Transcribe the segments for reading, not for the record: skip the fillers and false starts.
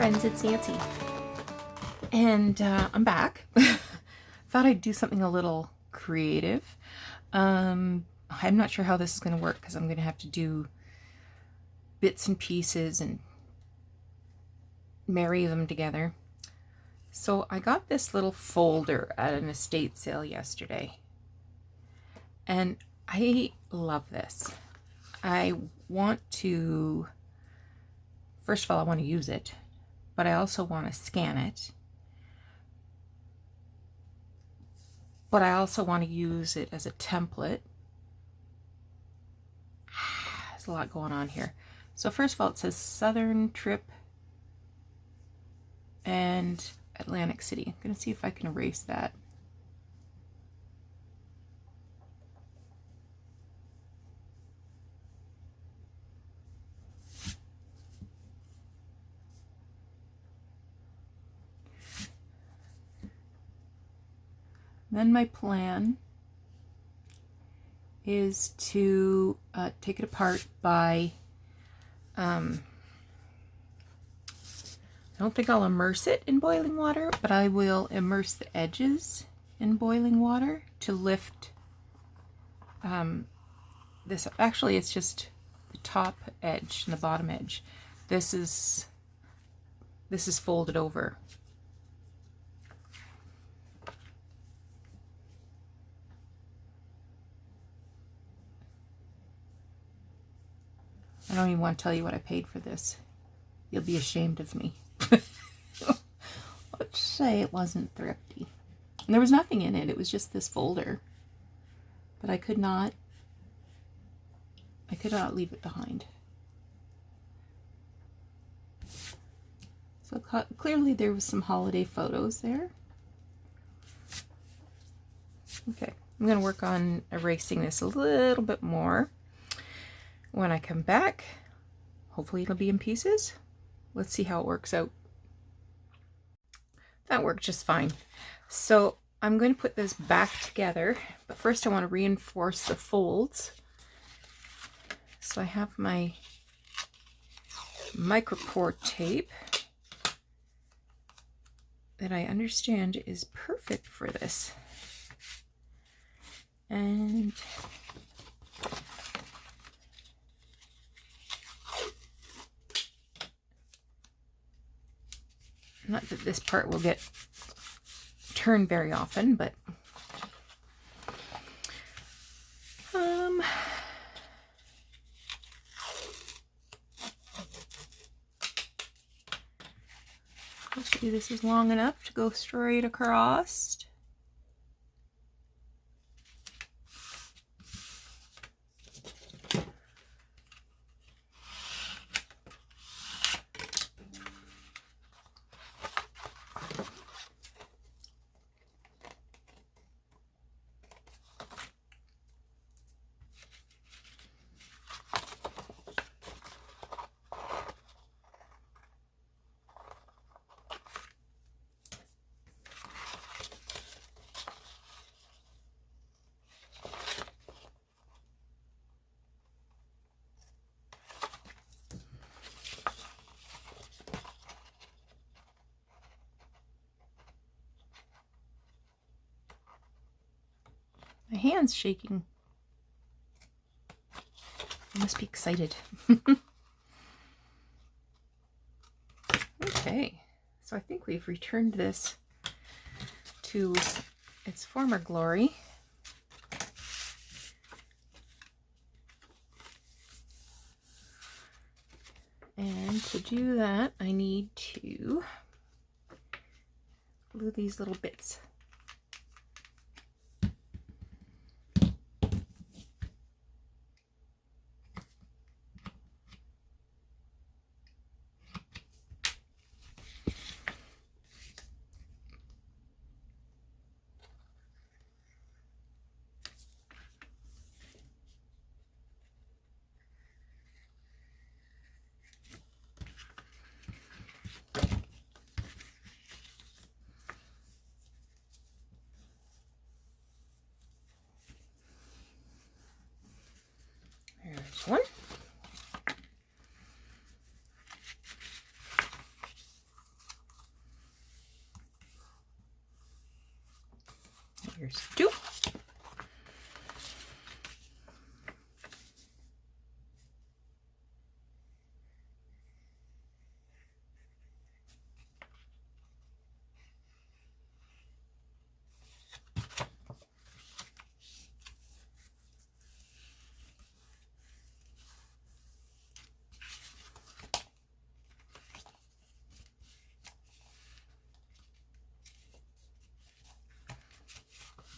friends, it's Nancy, and I'm back. Thought I'd do something a little creative. I'm not sure how this is going to work because I'm going to have to do bits and pieces and marry them together. So I got this little folder at an estate sale yesterday, and I love this. I want to, first of all, I want to use it, but I also want to scan it. But I also want to use it as a template. There's a lot going on here. So first of all, it says Southern Trip and Atlantic City. I'm going to see if I can erase that. Then my plan is to take it apart by, I don't think I'll immerse it in boiling water, but I will immerse the edges in boiling water to lift this. Actually, it's just the top edge and the bottom edge. This is folded over. I don't even want to tell you what I paid for this. You'll be ashamed of me. Let's say it wasn't thrifty. And there was nothing in it. It was just this folder. But I could not leave it behind. So clearly there was some holiday photos there. Okay, I'm going to work on erasing this a little bit more. When I come back, hopefully it'll be in pieces. Let's see how it works out. That worked just fine. So I'm going to put this back together, but first I want to reinforce the folds. So I have my micropore tape that I understand is perfect for this. And not that this part will get turned very often, but hopefully this is long enough to go straight across. My hand's shaking. I must be excited. Okay, so I think we've returned this to its former glory. And to do that, I need to glue these little bits. One. There's 2.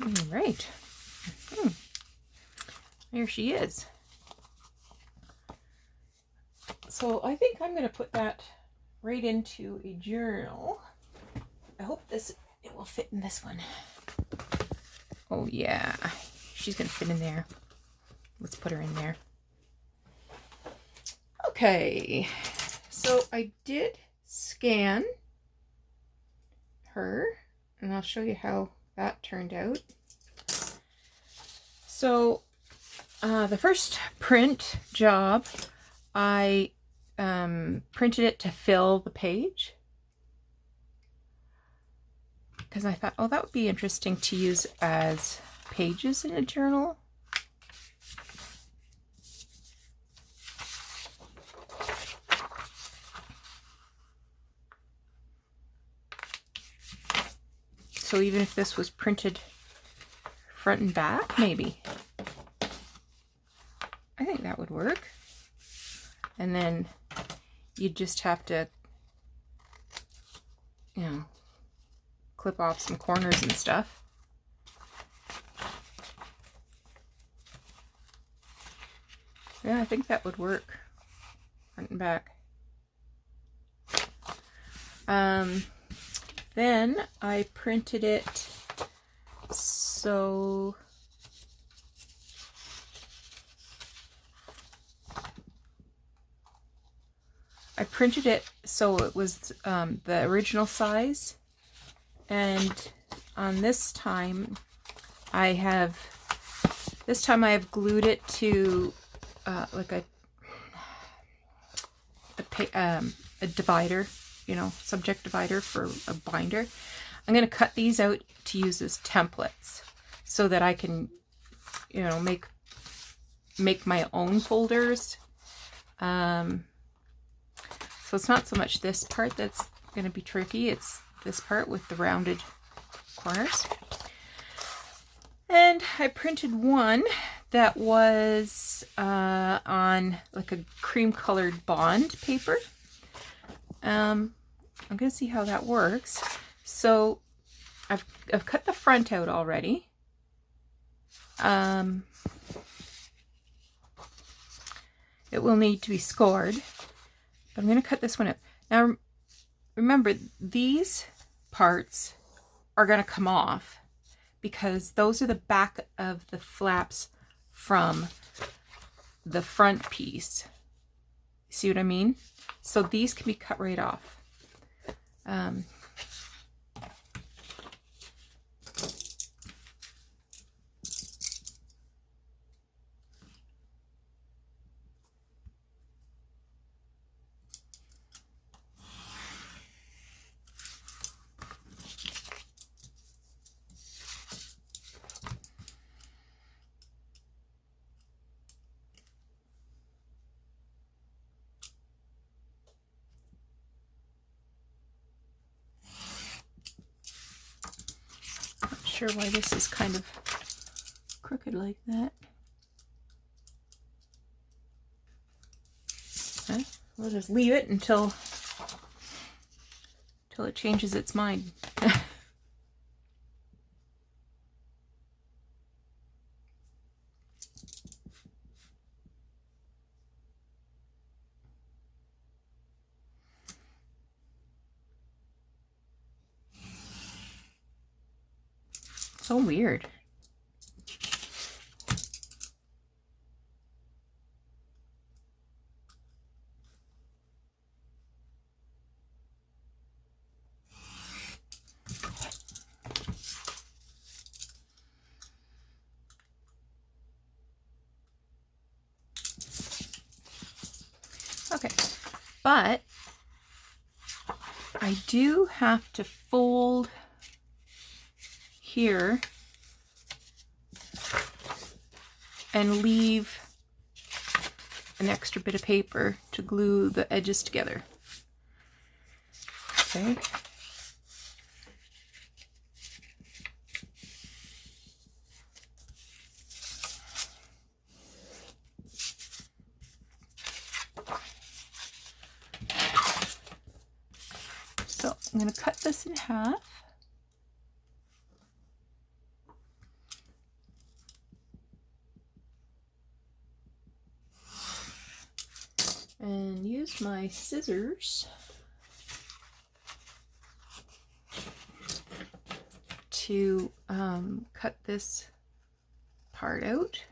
All right. There she is. So I think I'm going to put that right into a journal. I hope it will fit in this one. Oh yeah, she's going to fit in there. Let's put her in there. Okay, so I did scan her, and I'll show you how that turned out. So the first print job, I printed it to fill the page because I thought, oh, that would be interesting to use as pages in a journal. So even if this was printed front and back, maybe. I think that would work. And then you just have to, you know, clip off some corners and stuff. Yeah, I think that would work. Front and back. Then I printed it so it was the original size, and on this time I have glued it to like a divider, you know, subject divider for a binder. I'm going to cut these out to use as templates so that I can, you know, make my own folders. So it's not so much this part that's going to be tricky, it's this part with the rounded corners. And I printed one that was on like a cream colored bond paper. I'm going to see how that works. So I've cut the front out already. It will need to be scored. But I'm going to cut this one out. Now remember, these parts are going to come off because those are the back of the flaps from the front piece. See what I mean? So these can be cut right off. Sure why this is kind of crooked like that. Okay, we'll just leave it until it changes its mind. So weird. Okay, but I do have to fold here and leave an extra bit of paper to glue the edges together. Okay. So I'm going to cut this in half. And use my scissors to cut this part out.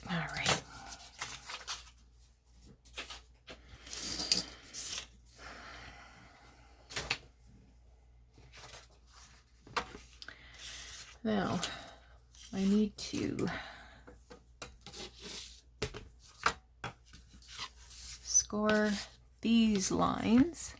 All right. Now, I need to score these lines.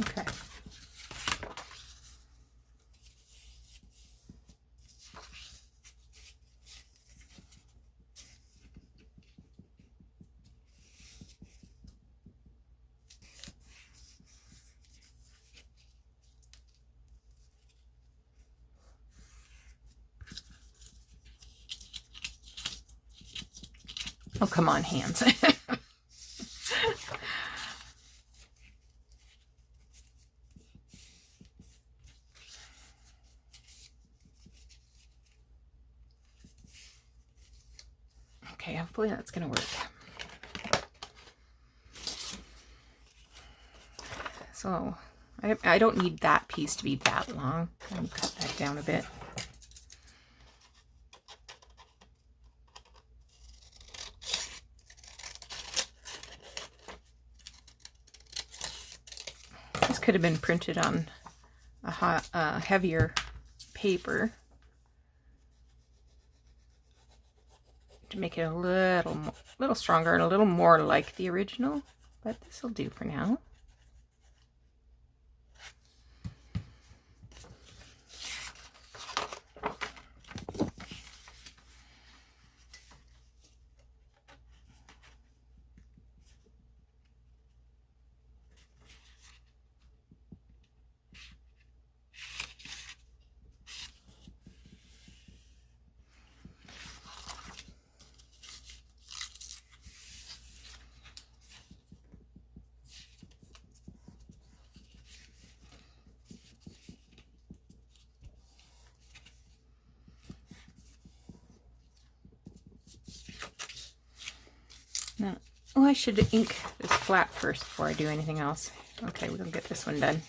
Okay. Oh, come on, hands. Okay, hopefully that's going to work. So I don't need that piece to be that long. I'll cut that down a bit. This could have been printed on a heavier paper to make it a little stronger and a little more like the original, but this will do for now. Now, oh, I should ink this flat first before I do anything else. Okay, we'll get this one done.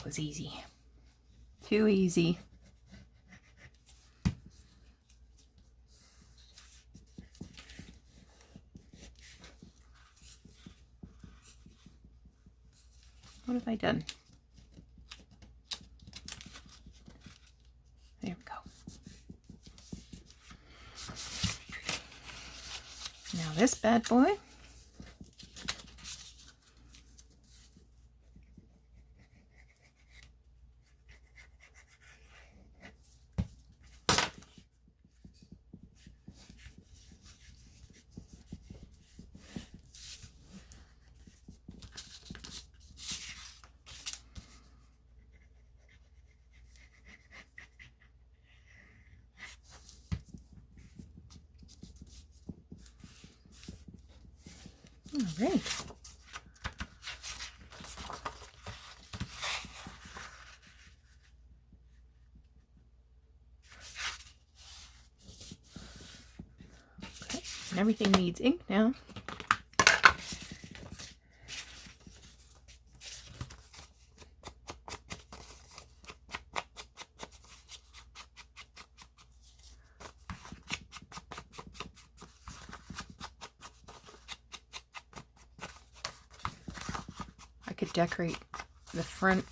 was easy. Too easy. What have I done? There we go. Now this bad boy. All right. Okay, and everything needs ink now. I could decorate the front.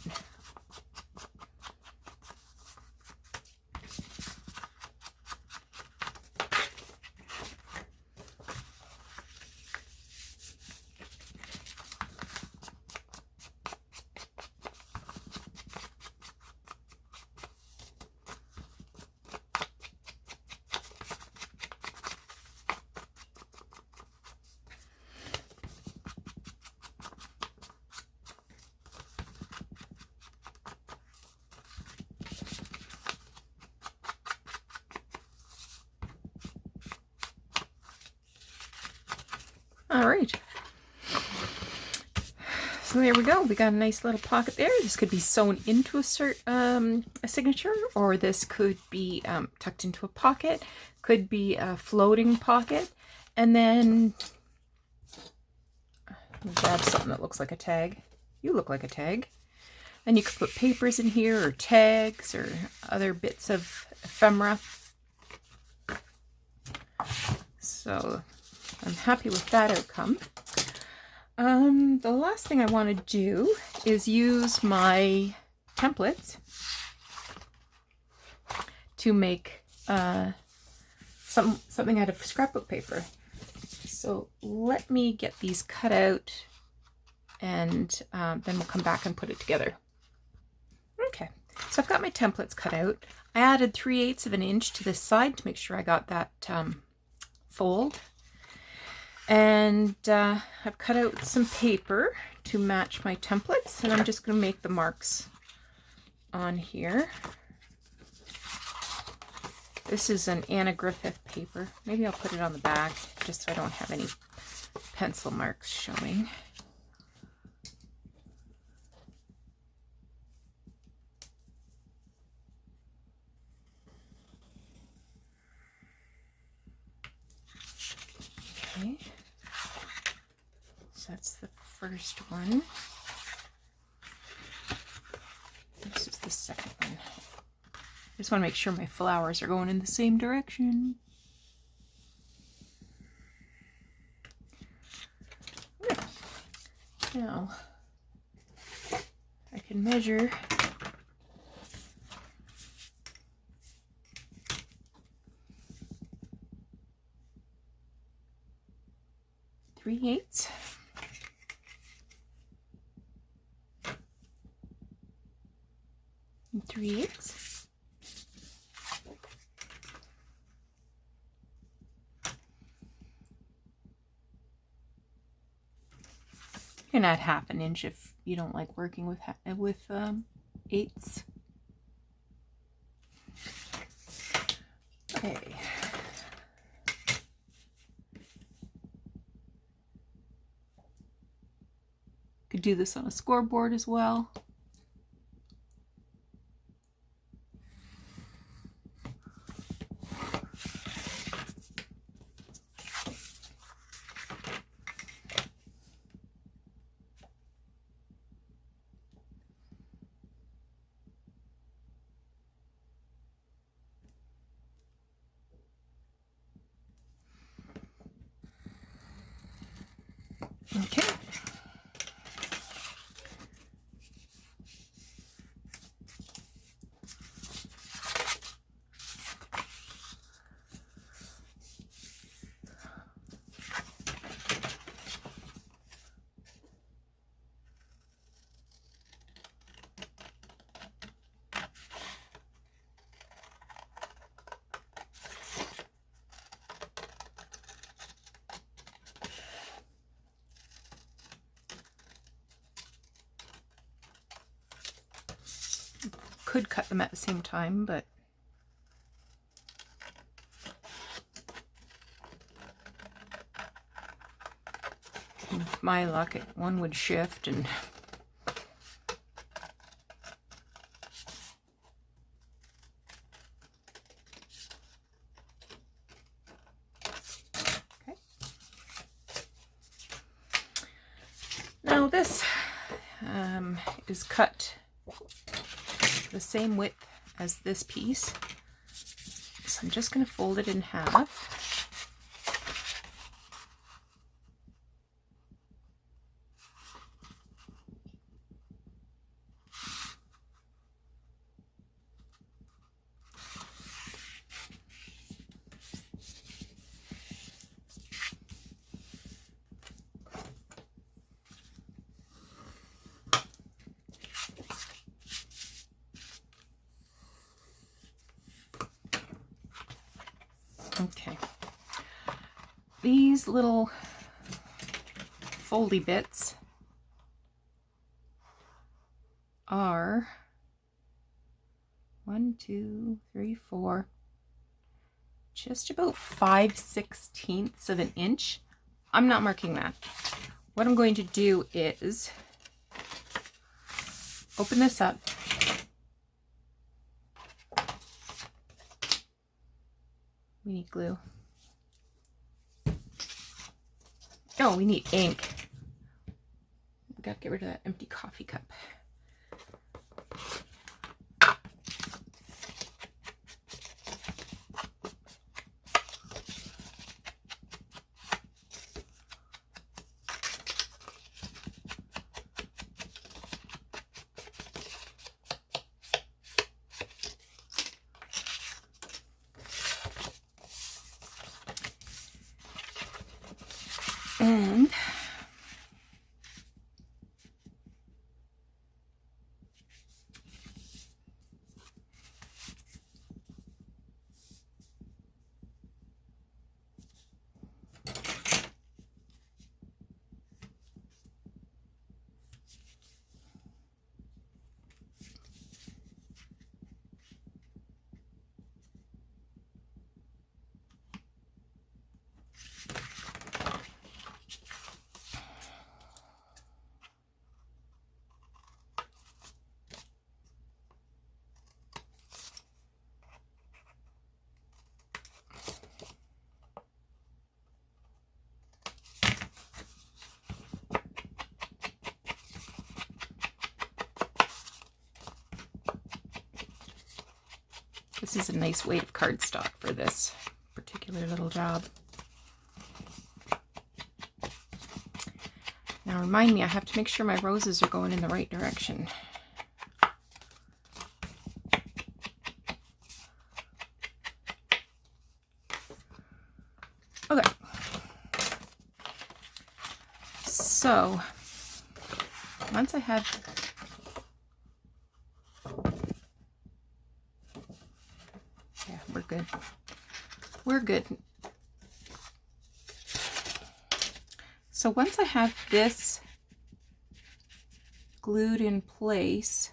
All right. So there we go. We got a nice little pocket there. This could be sewn into a signature, or this could be tucked into a pocket. Could be a floating pocket. And then grab something that looks like a tag. You look like a tag. And you could put papers in here, or tags, or other bits of ephemera. So I'm happy with that outcome. The last thing I want to do is use my templates to make something out of scrapbook paper. So let me get these cut out, and then we'll come back and put it together. Okay, so I've got my templates cut out. I added 3/8 of an inch to this side to make sure I got that fold. And I've cut out some paper to match my templates, and I'm just going to make the marks on here. This is an Anna Griffith paper. Maybe I'll put it on the back just so I don't have any pencil marks showing. Okay. So that's the first one. This is the second one. I just want to make sure my flowers are going in the same direction. Yeah. Now, I can measure .3/8. And 3/8. You can add 1/2 inch if you don't like working with eighths. Okay. Could do this on a scoreboard as well. could cut them at the same time, but with my luck, one would shift and okay. Now this is cut the same width as this piece, so I'm just going to fold it in half. Okay, these little foldy bits are 1, 2, 3, 4, just about 5/16 of an inch. I'm not marking that. What I'm going to do is open this up. We need glue. Oh, we need ink. We gotta get rid of that empty coffee cup. And this is a nice weight of cardstock for this particular little job. Now remind me, I have to make sure my roses are going in the right direction. Okay. So once I have we're good. We're good. So once I have this glued in place,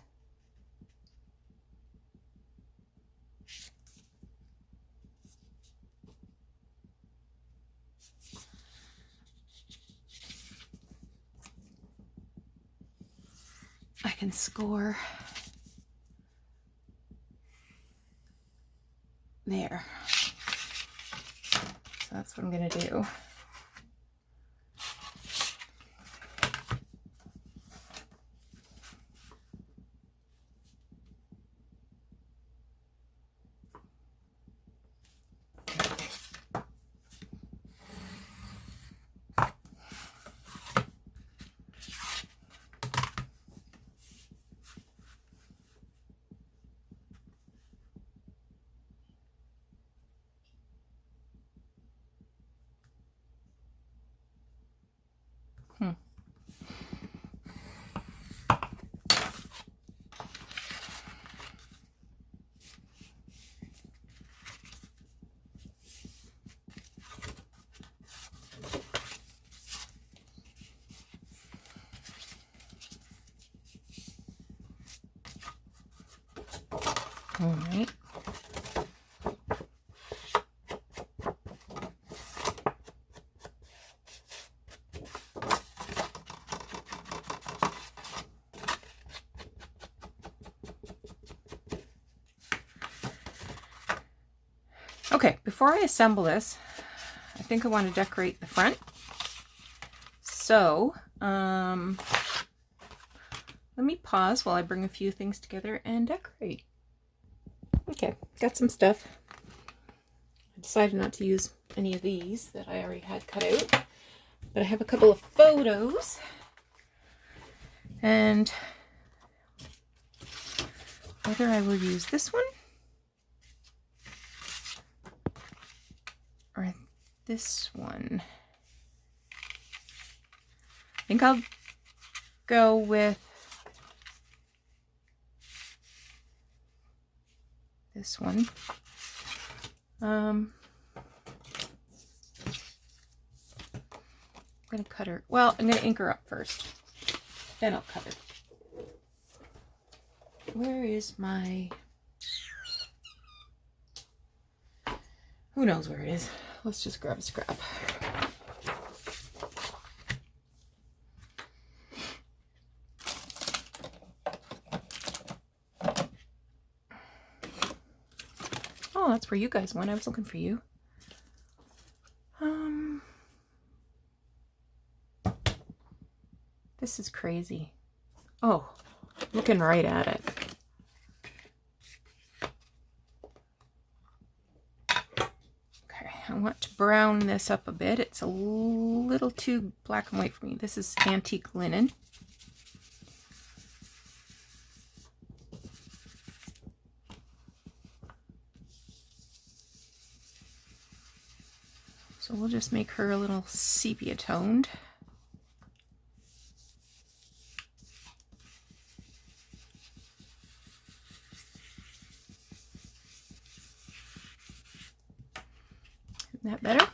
I can score there. So that's what I'm going to do. All right. Okay, before I assemble this, I think I want to decorate the front. So, let me pause while I bring a few things together and decorate. Okay, got some stuff. I decided not to use any of these that I already had cut out, but I have a couple of photos. And whether I will use this one or this one. I think I'll go with this one. I'm going to cut her. Well, I'm going to ink her up first. Then I'll cut her. Where is my... Who knows where it is? Let's just grab a scrap. Oh, that's where you guys went. I was looking for you. This is crazy. Oh, looking right at it. Okay, I want to brown this up a bit. It's a little too black and white for me. This is antique linen. So we'll just make her a little sepia toned. Isn't that better?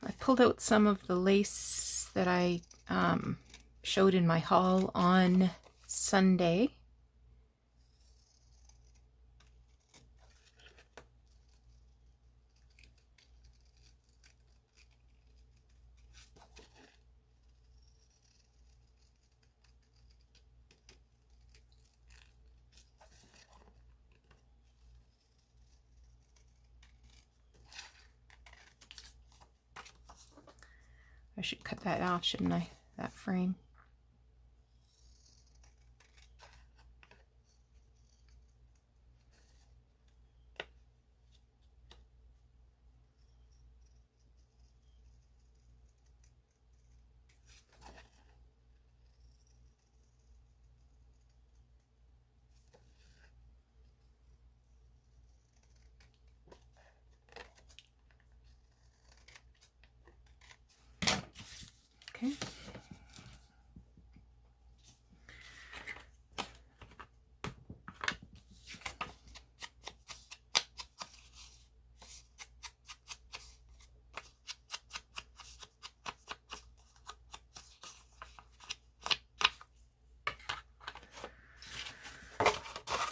I pulled out some of the lace that I showed in my haul on Sunday. I should cut that off, shouldn't I? That frame. Okay.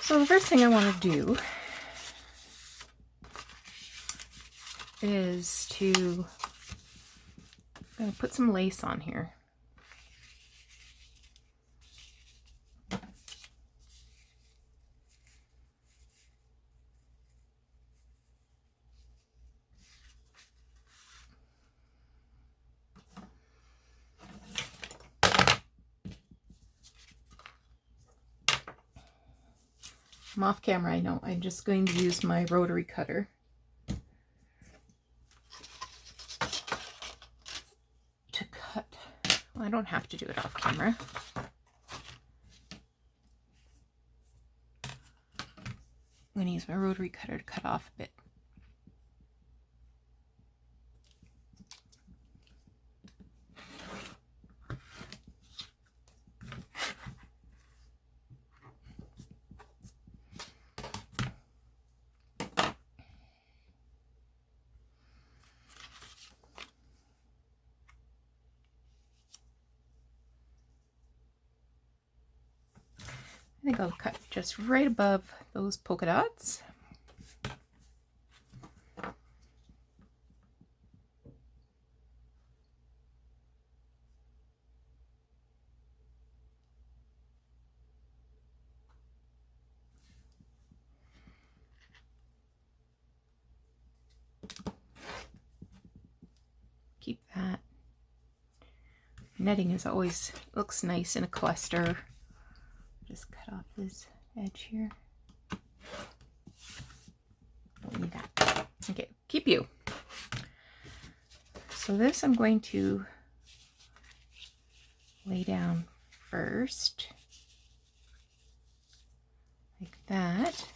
So the first thing I want to do is to put some lace on here. I'm off camera, I know. I'm just going to use my rotary cutter to cut. Well, I don't have to do it off camera. I'm going to use my rotary cutter to cut off a bit. I think I'll cut just right above those polka dots. Keep that. Netting is always looks nice in a cluster. Just cut off this edge here. Don't need that. Okay, keep you. So this I'm going to lay down first, like that.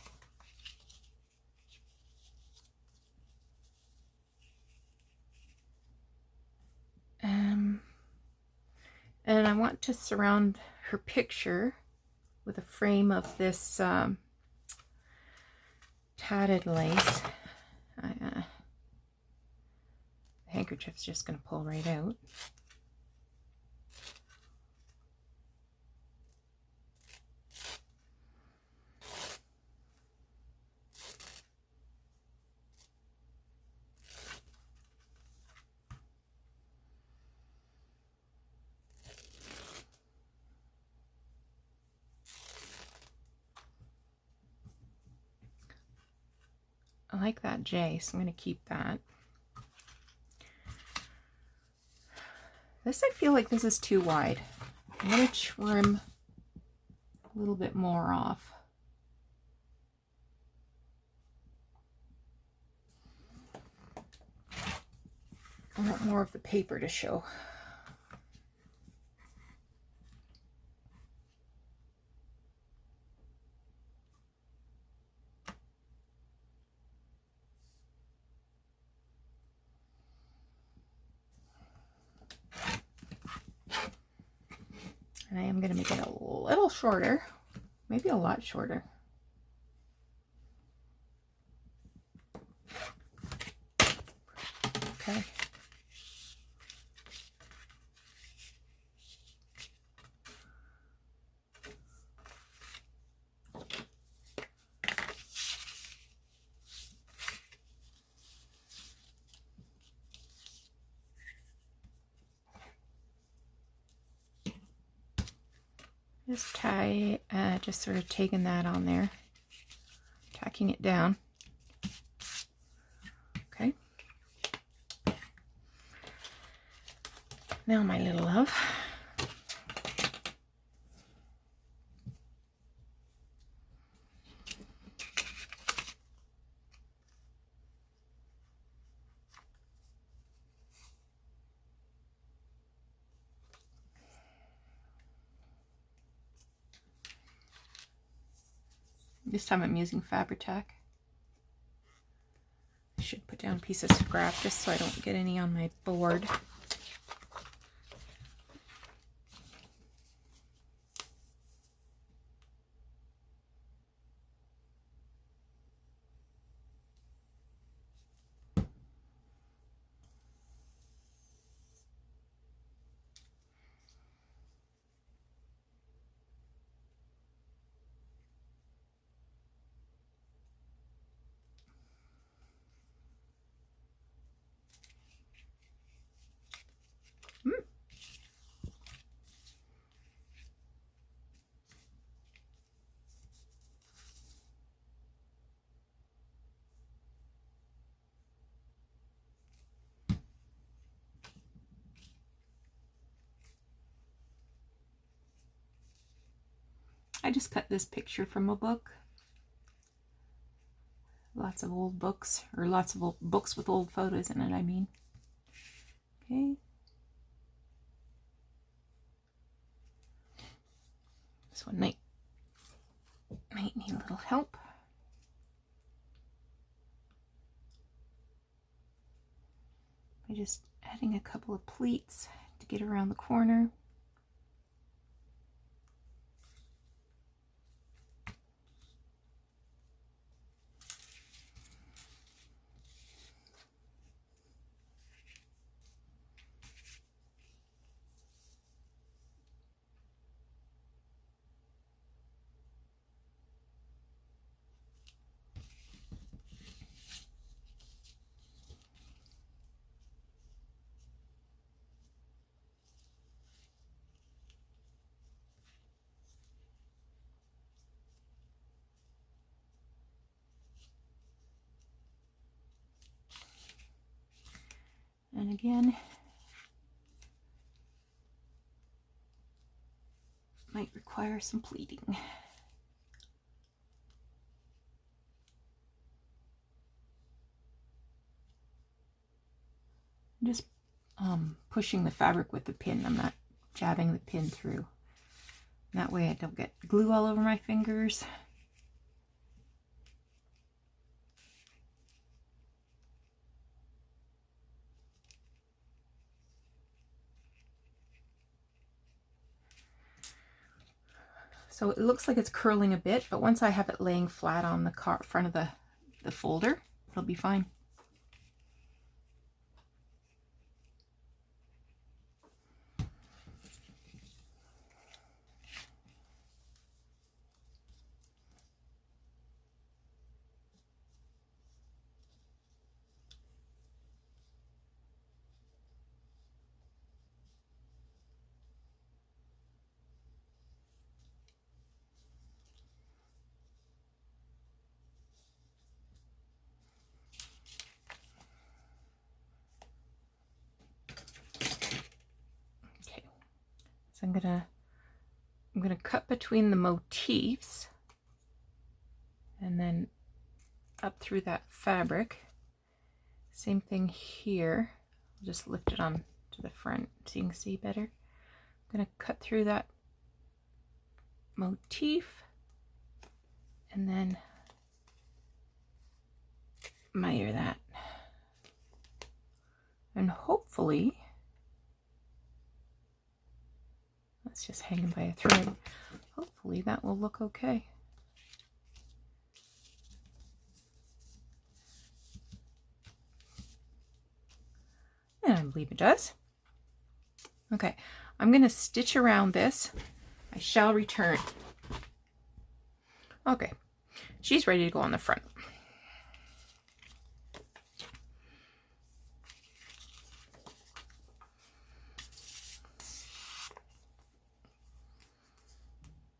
And I want to surround her picture with a frame of this tatted lace. The handkerchief's just going to pull right out. I like that J, so I'm going to keep that. This, I feel like this is too wide. I'm going to trim a little bit more off. I want more of the paper to show. And I am going to make it a little shorter, maybe a lot shorter. Okay. Just tie, just sort of taking that on there, tacking it down. Okay. Now, my little love. This time I'm using Fabri-Tac. I should put down a piece of scrap just so I don't get any on my board. I just cut this picture from a book. Lots of old books, or lots of old books with old photos in it, I mean. Okay. This one might need a little help. By just adding a couple of pleats to get around the corner. And again, might require some pleating. Just pushing the fabric with the pin. I'm not jabbing the pin through. That way I don't get glue all over my fingers. So it looks like it's curling a bit, but once I have it laying flat on the front of the folder, it'll be fine. I'm gonna cut between the motifs and then up through that fabric. Same thing here. I'll just lift it on to the front so you can see better. I'm gonna cut through that motif and then miter that. And hopefully, that's just hanging by a thread. Hopefully that will look okay. And I believe it does. Okay, I'm going to stitch around this. I shall return. Okay, she's ready to go on the front.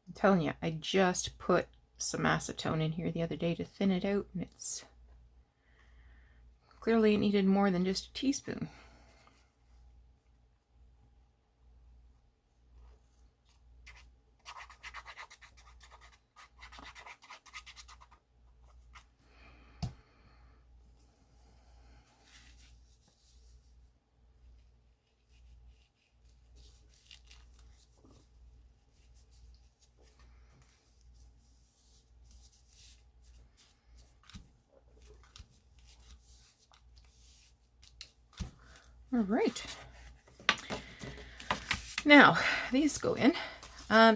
I'm telling you, I just put some acetone in here the other day to thin it out, and it's clearly it needed more than just a teaspoon. All right. Now, these go in.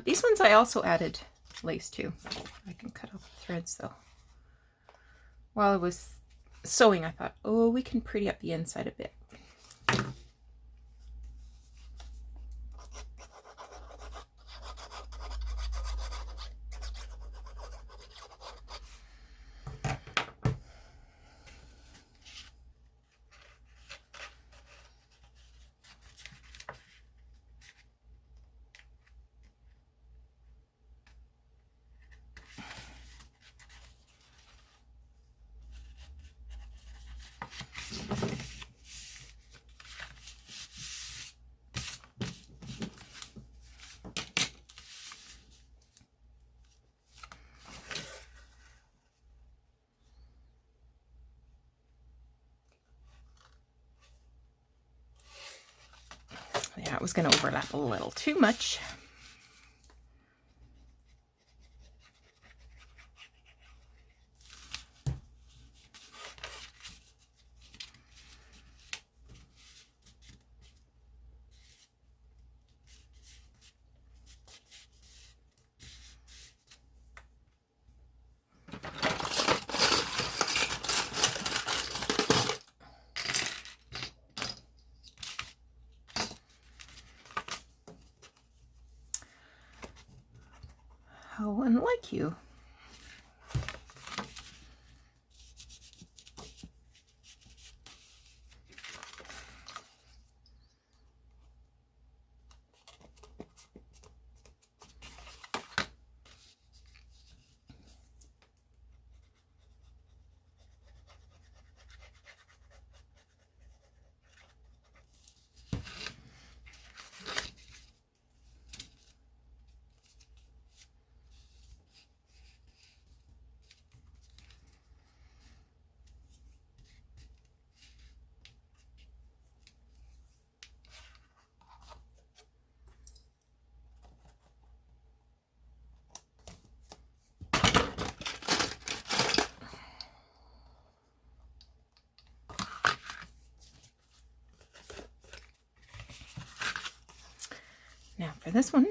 These ones I also added lace to. I can cut off the threads though. While I was sewing, I thought, oh, we can pretty up the inside a bit. Yeah, it was going to overlap a little too much. How unlike you. for this one.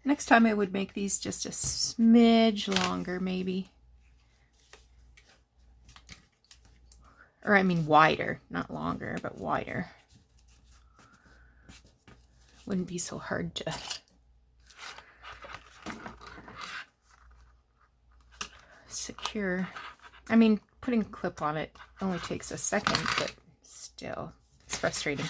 Next time I would make these just a smidge longer, maybe. Or I mean wider, not longer, but wider. Wouldn't be so hard to secure. I mean, putting a clip on it only takes a second, but still, it's frustrating.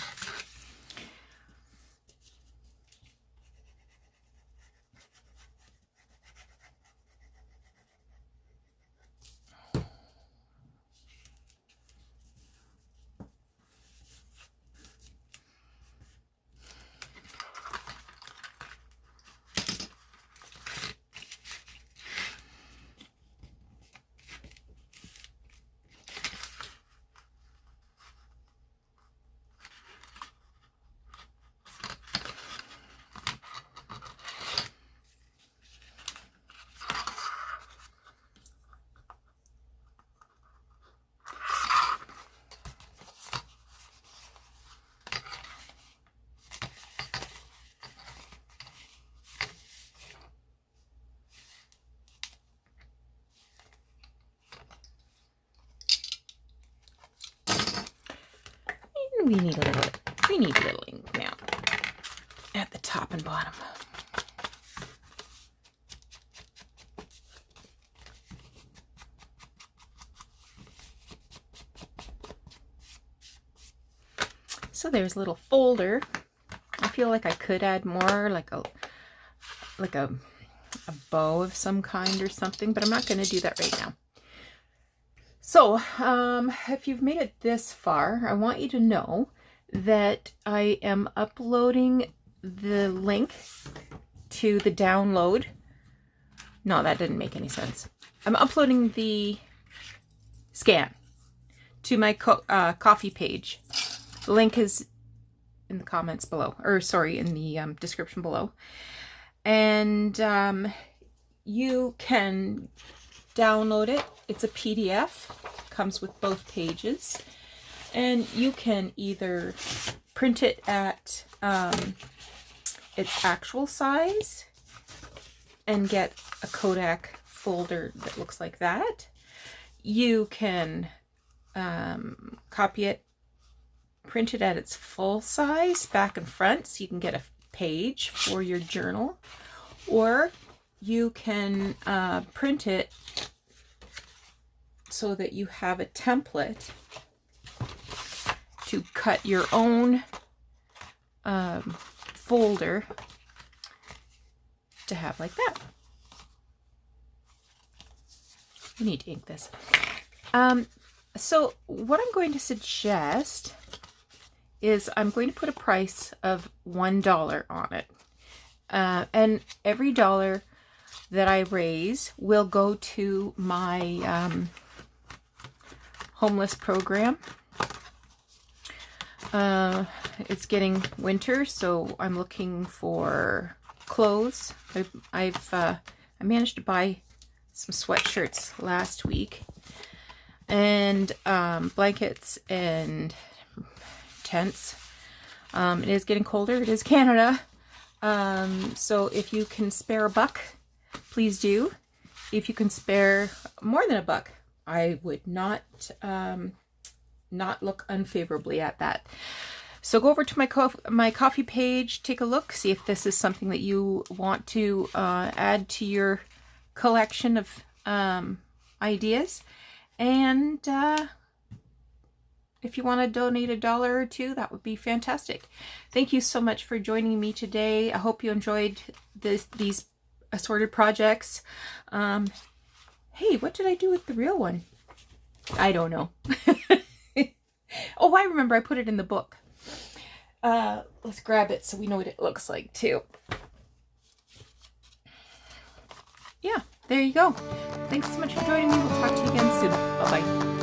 We need a little ink now at the top and bottom. So there's a little folder. I feel like I could add more, like a bow of some kind or something, but I'm not going to do that right now. So, if you've made it this far, I want you to know that I am uploading the link to the download. No, that didn't make any sense. I'm uploading the scan to my coffee page. The link is in the comments below, or sorry, in the description below. And you can download it. It's a PDF, comes with both pages, and you can either print it at its actual size and get a Kodak folder that looks like that. You can copy it, print it at its full size, back and front, so you can get a page for your journal, or you can print it so that you have a template to cut your own folder to have like that. I need to ink this. So what I'm going to suggest is I'm going to put a price of $1 on it. And every dollar that I raise will go to my homeless program. It's getting winter, so I'm looking for clothes. I managed to buy some sweatshirts last week, and blankets and tents. It is getting colder. It is Canada. So if you can spare a buck, please do. If you can spare more than a buck, I would not look unfavorably at that. So go over to my coffee page, take a look, see if this is something that you want to add to your collection of ideas. And if you want to donate $1 or $2, that would be fantastic. Thank you so much for joining me today. I hope you enjoyed these assorted projects. Hey, what did I do with the real one? I don't know. Oh, I remember, I put it in the book. Let's grab it so we know what it looks like too. Yeah, there you go. Thanks so much for joining me. We'll talk to you again soon. Bye-bye.